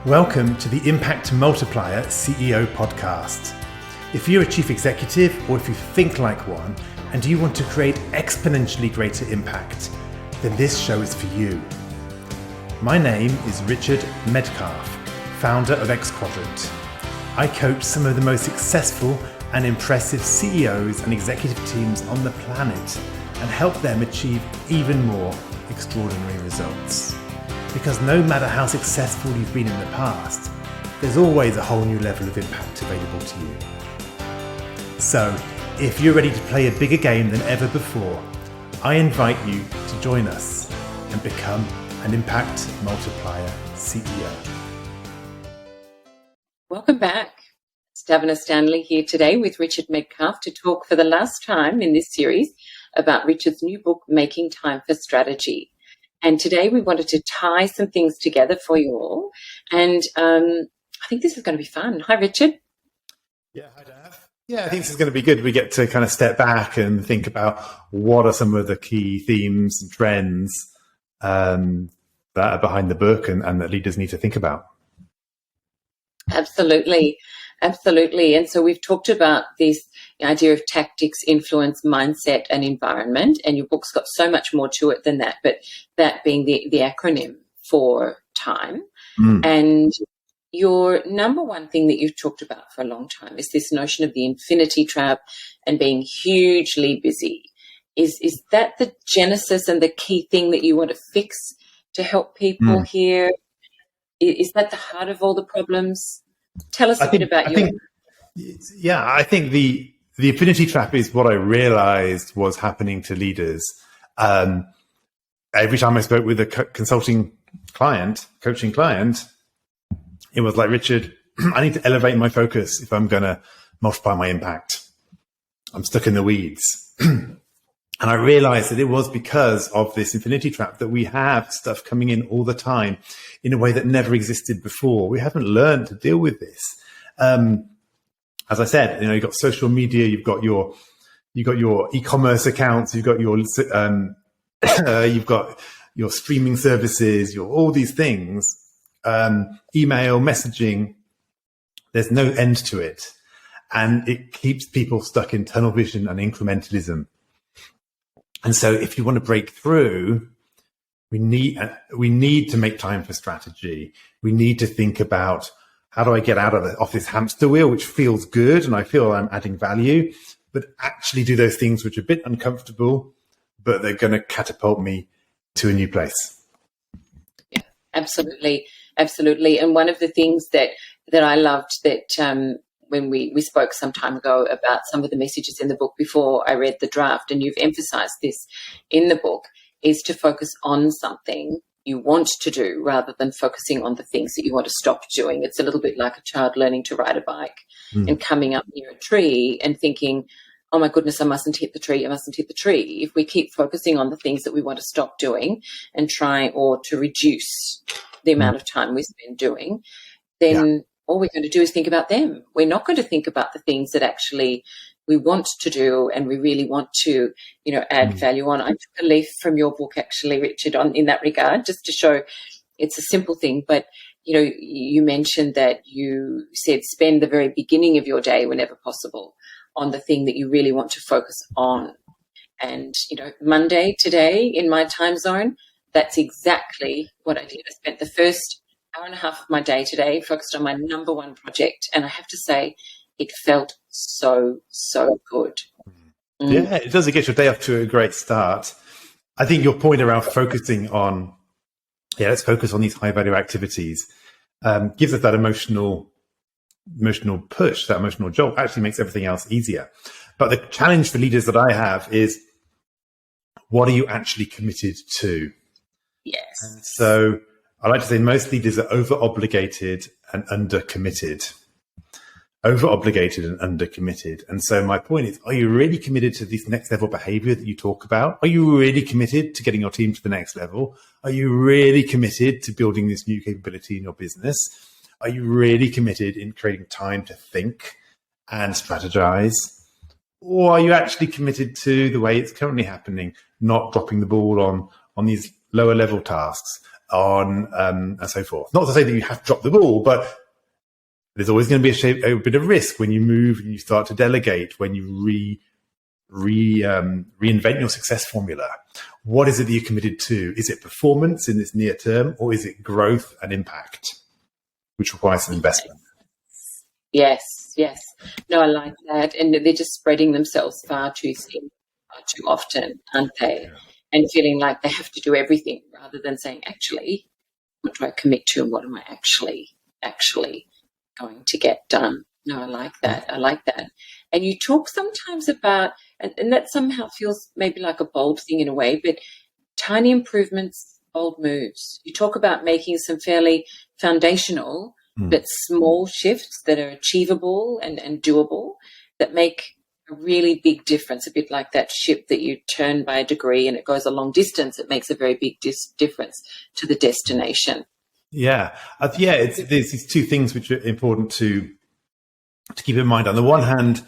Welcome to the Impact Multiplier CEO podcast. If you're a chief executive or if you think like one and you want to create exponentially greater impact, then this show is for you. My name is Richard Metcalf, founder of Xquadrant. I coach some of the most successful and impressive CEOs and executive teams on the planet and help them achieve even more extraordinary results. Because no matter how successful you've been in the past, there's always a whole new level of impact available to you. So, if you're ready to play a bigger game than ever before, I invite you to join us and become an Impact Multiplier CEO. Welcome back. It's Davina Stanley here today with Richard Metcalf to talk for the last time in this series about Richard's new book, Making Time for Strategy. And today we wanted to tie some things together for you all. And I think this is going to be fun. Hi, Richard. Yeah, hi, Dav. Yeah, I think this is going to be good. We get to kind of step back and think about what are some of the key themes and trends that are behind the book and that leaders need to think about. Absolutely. Absolutely. And so we've talked about this idea of tactics, influence, mindset, and environment. And your book's got so much more to it than that, but that being the acronym for time. And your number one thing that you've talked about for a long time is this notion of the infinity trap and being hugely busy. Is that the genesis and the key thing that you want to fix to help people here? Is that the heart of all the problems? Tell us a bit about you. I think the infinity trap is what I realized was happening to leaders. Every time I spoke with a coaching client, it was like, Richard, I need to elevate my focus if I'm going to multiply my impact. I'm stuck in the weeds. And I realized that it was because of this infinity trap that we have stuff coming in all the time in a way that never existed before. We haven't learned to deal with this. As I said, you've got social media, you've got your e-commerce accounts, you've got your streaming services, all these things, email, messaging. There's no end to it, and it keeps people stuck in tunnel vision and incrementalism. And so, if you want to break through, we need to make time for strategy. We need to think about, how do I get out of this hamster wheel, which feels good and I feel I'm adding value, but actually do those things which are a bit uncomfortable, but they're going to catapult me to a new place. Yeah, absolutely. Absolutely. And one of the things that I loved that when we spoke some time ago about some of the messages in the book before I read the draft, and you've emphasized this in the book, is to focus on something you want to do rather than focusing on the things that you want to stop doing. It's a little bit like a child learning to ride a bike and coming up near a tree and thinking, oh my goodness, I mustn't hit the tree. If we keep focusing on the things that we want to stop doing and try or to reduce the amount of time we spend doing, then all we're going to do is think about them. We're not going to think about the things that actually we want to do and we really want to, add value on. I took a leaf from your book, actually, Richard, in that regard, just to show it's a simple thing. But, you mentioned that you said spend the very beginning of your day, whenever possible, on the thing that you really want to focus on. And, Monday today in my time zone, that's exactly what I did. I spent the first hour and a half of my day today focused on my number one project. And I have to say, it felt so, so good. Yeah, it does. It gets your day off to a great start. I think your point around focusing on, let's focus on these high value activities, gives us that emotional push, that emotional jolt, actually makes everything else easier. But the challenge for leaders that I have is, what are you actually committed to? Yes. And so I like to say most leaders are over-obligated and under-committed. And so my point is, are you really committed to this next level behavior that you talk about? Are you really committed to getting your team to the next level? Are you really committed to building this new capability in your business? Are you really committed in creating time to think and strategize? Or are you actually committed to the way it's currently happening, not dropping the ball on these lower level tasks, on, and so forth. Not to say that you have to drop the ball, but there's always going to be a bit of risk when you move and you start to delegate, when you reinvent your success formula. What is it that you're committed to? Is it performance in this near term, or is it growth and impact, which requires some investment? Yes. No, I like that. And they're just spreading themselves far too thin, far too often, aren't they? Yeah. And feeling like they have to do everything rather than saying, actually, what do I commit to and what am I actually going to get done? No, I like that. And you talk sometimes about, and that somehow feels maybe like a bold thing in a way, but tiny improvements, bold moves. You talk about making some fairly foundational but small shifts that are achievable and doable, that make a really big difference, a bit like that ship that you turn by a degree and it goes a long distance. It makes a very big difference to the destination. Yeah. There's these two things which are important to keep in mind. On the one hand,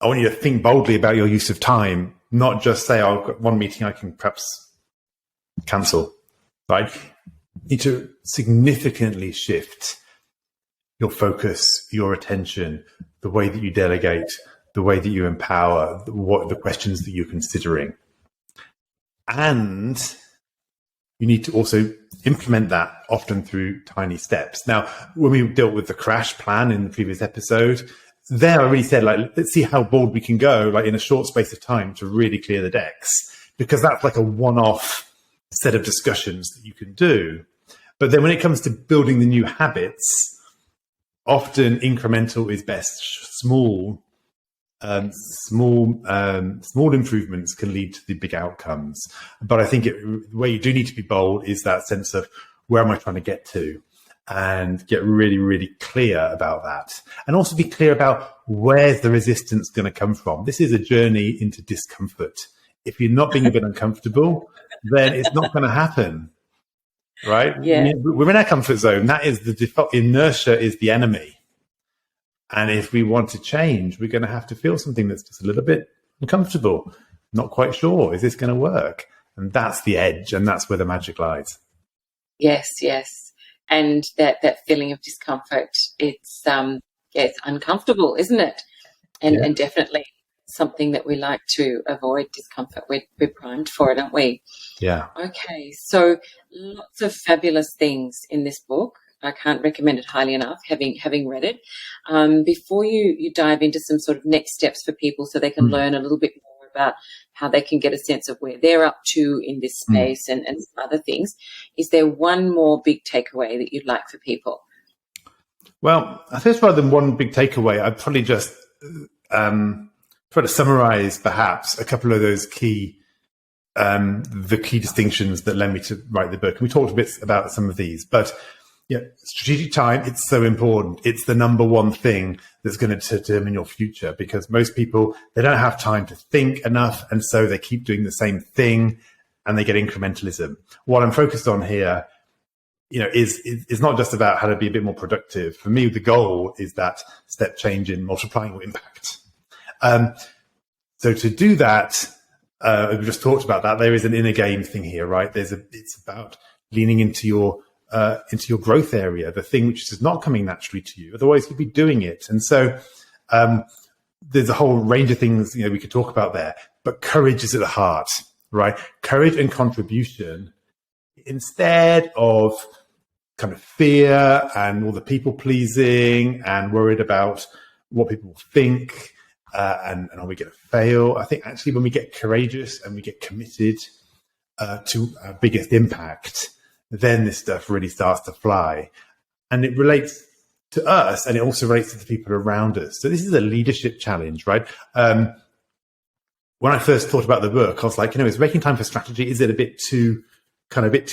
I want you to think boldly about your use of time, not just say, oh, I've got one meeting I can perhaps cancel, right? You need to significantly shift your focus, your attention, the way that you delegate, the way that you empower, what the questions that you're considering. And you need to also implement that often through tiny steps. Now, when we dealt with the crash plan in the previous episode, there I really said, like, let's see how bold we can go, like in a short space of time to really clear the decks, because that's like a one-off set of discussions that you can do. But then when it comes to building the new habits, often incremental is best. Small improvements can lead to the big outcomes. But I think where you do need to be bold is that sense of, where am I trying to get to? And get really, really clear about that. And also be clear about where's the resistance going to come from. This is a journey into discomfort. If you're not being a bit uncomfortable, then it's not going to happen. Right? Yeah. We're in our comfort zone. That is the default. Inertia is the enemy. And if we want to change, we're going to have to feel something that's just a little bit uncomfortable. Not quite sure. Is this going to work? And that's the edge. And that's where the magic lies. Yes. And that feeling of discomfort, it's uncomfortable, isn't it? And definitely something that we like to avoid, discomfort. We're primed for it, aren't we? Yeah. Okay, so lots of fabulous things in this book. I can't recommend it highly enough, having read it. Before you dive into some sort of next steps for people so they can learn a little bit more about how they can get a sense of where they're up to in this space and some other things, is there one more big takeaway that you'd like for people? Well, I think rather than one big takeaway, I'd probably just try to summarize perhaps a couple of those the key distinctions that led me to write the book. And we talked a bit about some of these, but strategic time, it's so important. It's the number one thing that's going to determine your future, because most people, they don't have time to think enough. And so they keep doing the same thing and they get incrementalism. What I'm focused on here, is not just about how to be a bit more productive. For me, the goal is that step change in multiplying your impact. So to do that, we just talked about that. There is an inner game thing here, right? It's about leaning into your growth area, the thing which is not coming naturally to you. Otherwise, you'd be doing it. And so there's a whole range of things we could talk about there. But courage is at the heart, right? Courage and contribution, instead of kind of fear and all the people pleasing and worried about what people will think. And are we going to fail? I think actually when we get courageous and we get committed to our biggest impact, then this stuff really starts to fly. And it relates to us, and it also relates to the people around us. So this is a leadership challenge, right? When I first thought about the book, I was like, is making time for strategy, is it a bit too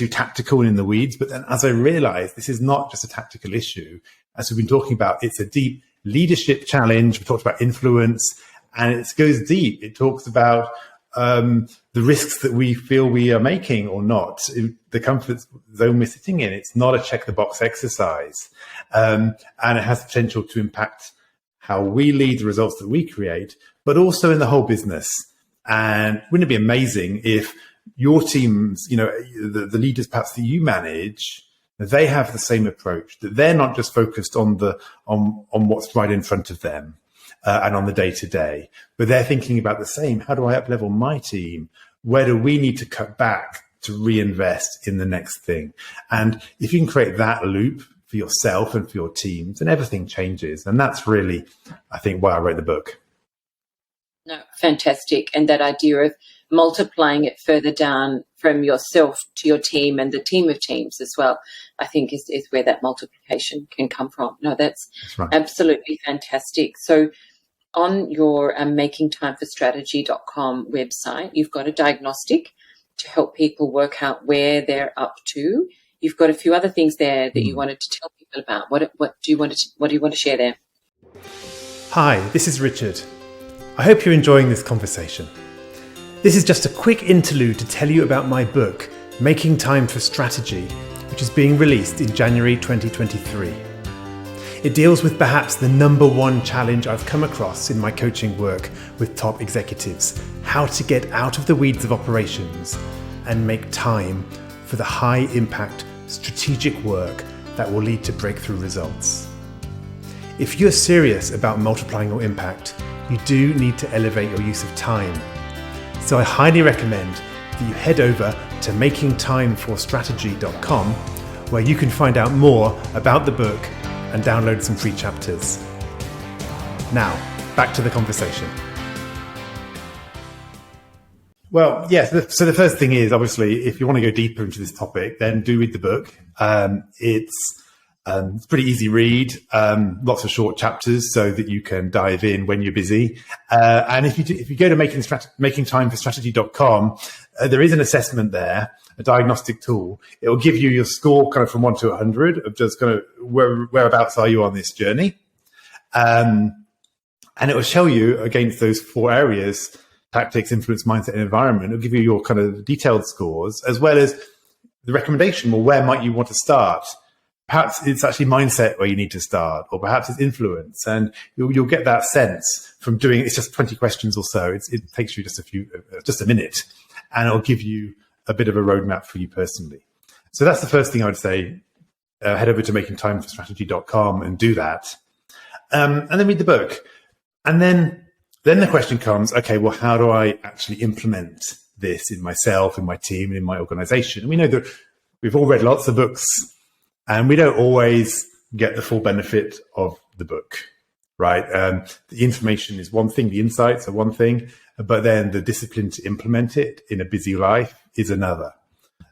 tactical and in the weeds? But then as I realized, this is not just a tactical issue. As we've been talking about, it's a deep leadership challenge. We talked about influence, and it goes deep. It talks about the risks that we feel we are making or not, the comfort zone we're sitting in. It's not a check the box exercise. And it has the potential to impact how we lead, the results that we create, but also in the whole business. And wouldn't it be amazing if your teams, the leaders perhaps that you manage, they have the same approach, that they're not just focused on what's right in front of them and on the day to day, but they're thinking about the same. How do I up level my team? Where do we need to cut back to reinvest in the next thing? And if you can create that loop for yourself and for your teams, then everything changes. And that's really, I think, why I wrote the book. No, fantastic. And that idea of multiplying it further down from yourself to your team and the team of teams as well, I think is where that multiplication can come from. No, that's right. Absolutely fantastic. So on your makingtimeforstrategy.com website, you've got a diagnostic to help people work out where they're up to. You've got a few other things there that you wanted to tell people about. What do you want to share there? Hi, this is Richard. I hope you're enjoying this conversation. This is just a quick interlude to tell you about my book, Making Time for Strategy, which is being released in January 2023. It deals with perhaps the number one challenge I've come across in my coaching work with top executives: how to get out of the weeds of operations and make time for the high impact strategic work that will lead to breakthrough results. If you're serious about multiplying your impact, you do need to elevate your use of time. So I highly recommend that you head over to makingtimeforstrategy.com, where you can find out more about the book and download some free chapters. Now, back to the conversation. Well, yes. So the first thing is, obviously, if you want to go deeper into this topic, then do read the book. It's a pretty easy read, lots of short chapters so that you can dive in when you're busy. And if you go to makingtimeforstrategy.com, there is an assessment there, a diagnostic tool. It will give you your score kind of from 1 to 100 of just kind of whereabouts are you on this journey. And it will show you against those 4 areas: tactics, influence, mindset, and environment. It'll give you your kind of detailed scores, as well as the recommendation. Well, where might you want to start? Perhaps it's actually mindset where you need to start, or perhaps it's influence. And you'll get that sense from doing it's just 20 questions or so. It takes you just a minute, and it'll give you a bit of a roadmap for you personally. So that's the first thing I would say. Head over to makingtimeforstrategy.com and do that. And then read the book. And then the question comes, okay, well, how do I actually implement this in myself, in my team, and in my organization? And we know that we've all read lots of books, and we don't always get the full benefit of the book, right? The information is one thing, the insights are one thing, but then the discipline to implement it in a busy life is another.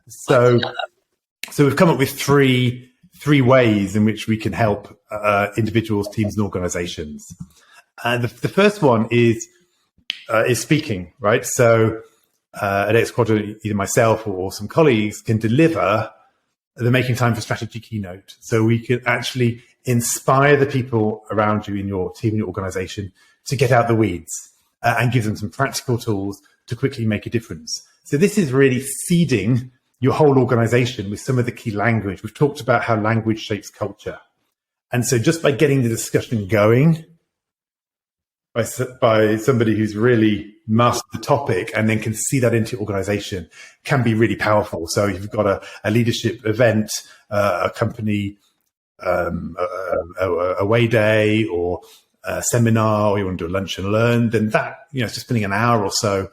So we've come up with three ways in which we can help individuals, teams, and organizations. And the first one is speaking, right? So at Xquadrant, either myself or some colleagues can deliver the Making Time for Strategy keynote. So we can actually inspire the people around you in your team, in your organization, to get out the weeds and give them some practical tools to quickly make a difference. So this is really seeding your whole organization with some of the key language. We've talked about how language shapes culture. And so just by getting the discussion going by somebody who's really mastered the topic and then can see that into your organization can be really powerful. So if you've got a leadership event, a company away day, or a seminar, or you want to do a lunch and learn, then that, just spending an hour or so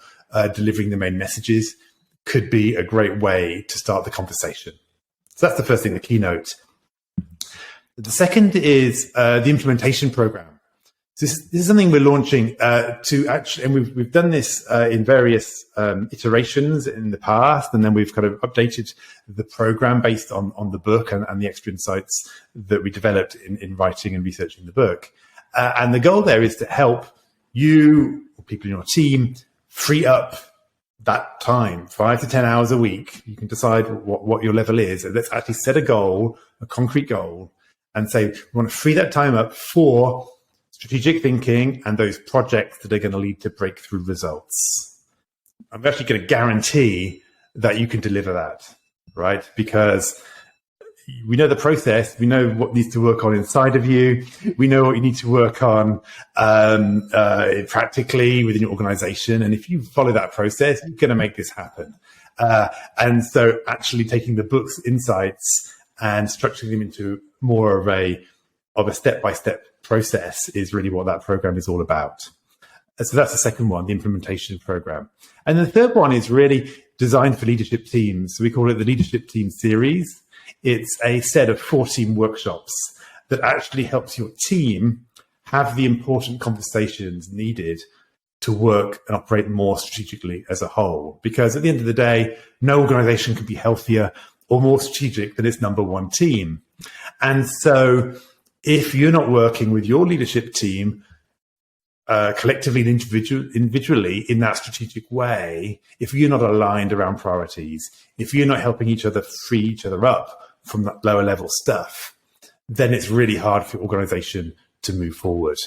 delivering the main messages could be a great way to start the conversation. So that's the first thing, the keynote. The second is the implementation program. So this is something we're launching to actually, and we've done this in various iterations in the past, and then we've kind of updated the program based on the book and the extra insights that we developed in writing and researching the book. And the goal there is to help you or people in your team free up that time, 5 to 10 hours a week. You can decide what your level is, and let's actually set a goal, a concrete goal, and say we want to free that time up for strategic thinking and those projects that are going to lead to breakthrough results. I'm actually going to guarantee that you can deliver that, right? Because we know the process, we know what needs to work on inside of you, we know what you need to work on practically within your organization. And if you follow that process, you're going to make this happen. And so actually taking the book's insights and structuring them into more of a step-by-step process is really what that program is all about. So that's the second one, the implementation program. And the third one is really designed for leadership teams. So we call it the Leadership Team Series. It's a set of 14 workshops that actually helps your team have the important conversations needed to work and operate more strategically as a whole. Because at the end of the day, no organization can be healthier or more strategic than its number one team. And so if you're not working with your leadership team collectively and individually in that strategic way, if you're not aligned around priorities, if you're not helping each other free each other up from that lower level stuff, then it's really hard for your organization to move forward.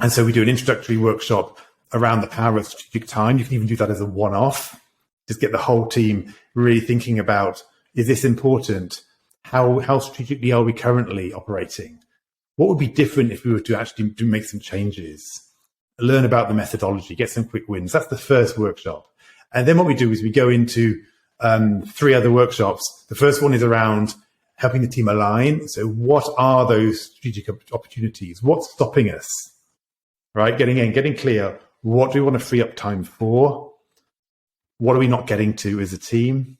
And so we do an introductory workshop around the power of strategic time. You can even do that as a one-off. Just get the whole team really thinking about, is this important? How strategically are we currently operating? What would be different if we were to actually make some changes? Learn about the methodology, get some quick wins. That's the first workshop. And then what we do is we go into 3 other workshops. The first one is around helping the team align. So what are those strategic opportunities? What's stopping us? Right? Getting clear. What do we want to free up time for? What are we not getting to as a team?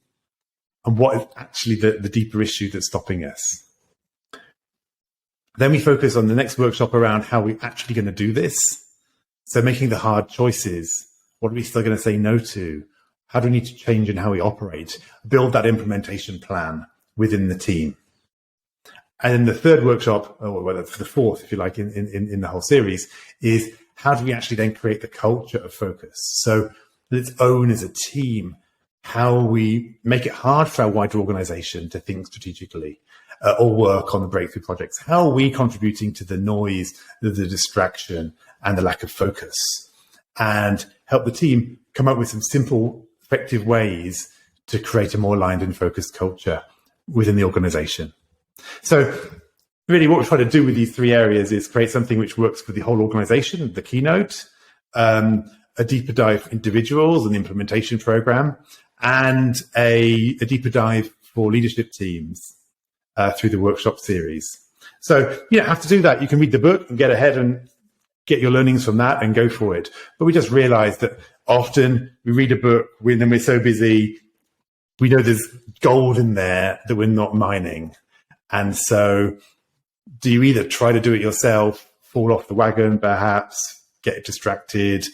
And what is actually the deeper issue that's stopping us? Then we focus on the next workshop around how we're actually going to do this. So making the hard choices. What are we still going to say no to? How do we need to change in how we operate? Build that implementation plan within the team. And then the third workshop, or well, the fourth, if you like, in the whole series, is how do we actually then create the culture of focus? So let's own as a team how we make it hard for our wider organization to think strategically or work on the breakthrough projects. How are we contributing to the noise, the distraction, and the lack of focus? And help the team come up with some simple, effective ways to create a more aligned and focused culture within the organization. So really what we're trying to do with these 3 areas is create something which works for the whole organization, the keynote, a deeper dive for individuals and the implementation program, and a deeper dive for leadership teams through the workshop series. So you don't have to do that. You can read the book and get ahead and get your learnings from that and go for it. But we just realized that often we read a book and then we're so busy, we know there's gold in there that we're not mining. And so do you either try to do it yourself, fall off the wagon, perhaps, get distracted,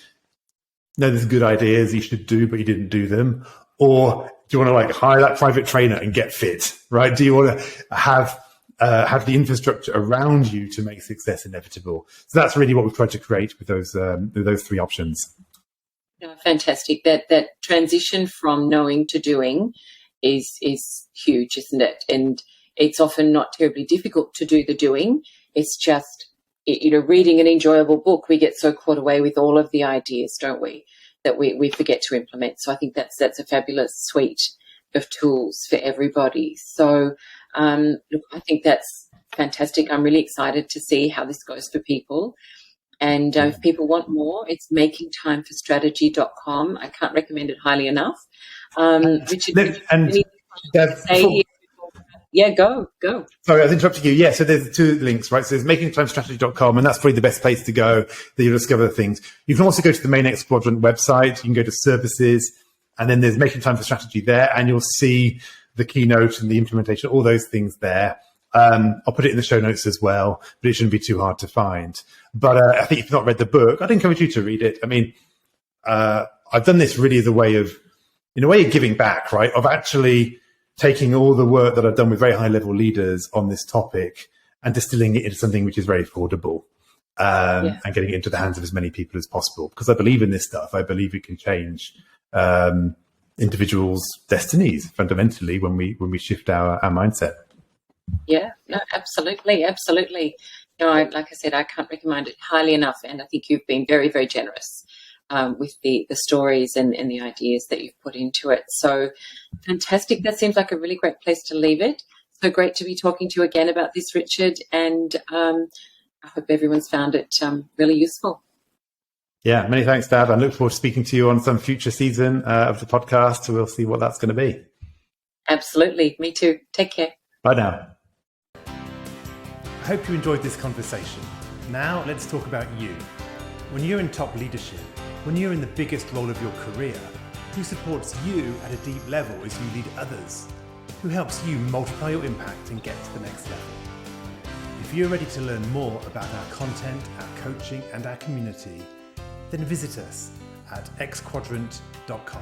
know there's good ideas you should do, but you didn't do them? Or do you want to like hire that private trainer and get fit, right? Do you want to have the infrastructure around you to make success inevitable? So that's really what we've tried to create with those 3 options. Yeah, fantastic. That transition from knowing to doing is huge, isn't it? And it's often not terribly difficult to do the doing. It's just, reading an enjoyable book, we get so caught away with all of the ideas, don't we, that we forget to implement. So I think that's a fabulous suite of tools for everybody. So look, I think that's fantastic. I'm really excited to see how this goes for people. And if people want more, it's makingtimeforstrategy.com. I can't recommend it highly enough. Richard, yeah, go. Sorry, I was interrupting you. Yeah, so there's 2 links, right? So there's makingtimestrategy.com, and that's probably the best place to go that you'll discover things. You can also go to the main Xquadrant website. You can go to services, and then there's Making Time for Strategy there, and you'll see the keynote and the implementation, all those things there. I'll put it in the show notes as well, but it shouldn't be too hard to find. But I think if you've not read the book, I'd encourage you to read it. I mean, I've done this really as a way of giving back, right? Of actually taking all the work that I've done with very high level leaders on this topic and distilling it into something which is very affordable and getting it into the hands of as many people as possible. Because I believe in this stuff. I believe it can change individuals' destinies fundamentally when we shift our mindset. Yeah, no, absolutely. Like I said, I can't recommend it highly enough. And I think you've been very, very generous with the stories and the ideas that you've put into it. So fantastic. That seems like a really great place to leave it. So great to be talking to you again about this, Richard. And I hope everyone's found it really useful. Yeah, many thanks, Dav. I look forward to speaking to you on some future season of the podcast. So we'll see what that's going to be. Absolutely. Me too. Take care. Bye now. I hope you enjoyed this conversation. Now let's talk about you. When you're in top leadership, when you're in the biggest role of your career, who supports you at a deep level as you lead others? Who helps you multiply your impact and get to the next level? If you're ready to learn more about our content, our coaching, and our community, then visit us at xquadrant.com.